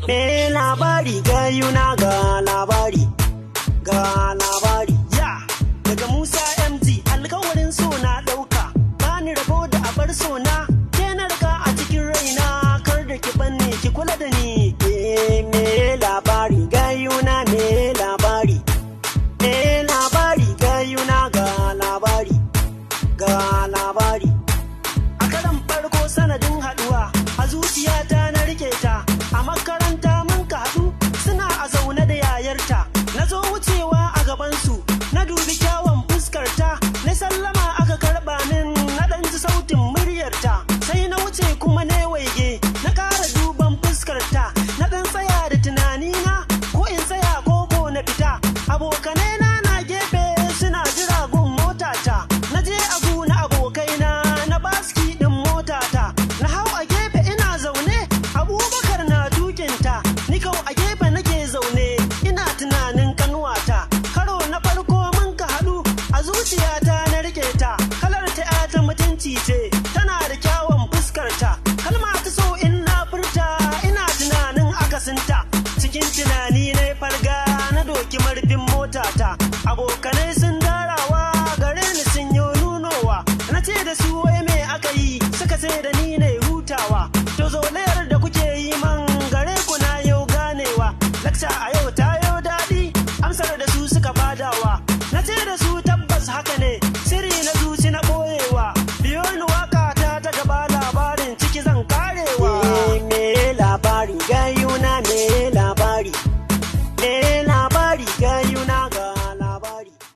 Me labari gayuna ga labari ya daga Musa MT alkawarin so na dauka bani rabo da abar so na ke na raka a cikin raina kar da ki banne ki kula da ni me labari gayuna me labari gayuna ga labari a karan farko sanadin haduwa a zuciyata na rike ta a makaranta mun ka haɗu suna a zaune da yayarta na zo wucewa a gabansu na dubi kyawun fuskarta na sallama aka karɓa min na ɗan ji sautin muryarta sai na wuce kuma ne waige na ƙara duban fuskarta na ɗan tsaya da tunanina ko in tsaya ko na fita abokanai na gefe suna jira gun motata na je a guna abokaina na baski ɗin motata na hau a gefe ina zaune Abubakar na dukinta ni kau a gefe nake zaune ina tunanin kanuwata karo na farko mun ka haɗu a zuciyata na rike ta kalar ta mutunci ce tana da kyawun fuskarta kalma ta so in na furta ina tunanin akasinta cikin tunani na farga na doki marfin motata abokanai sun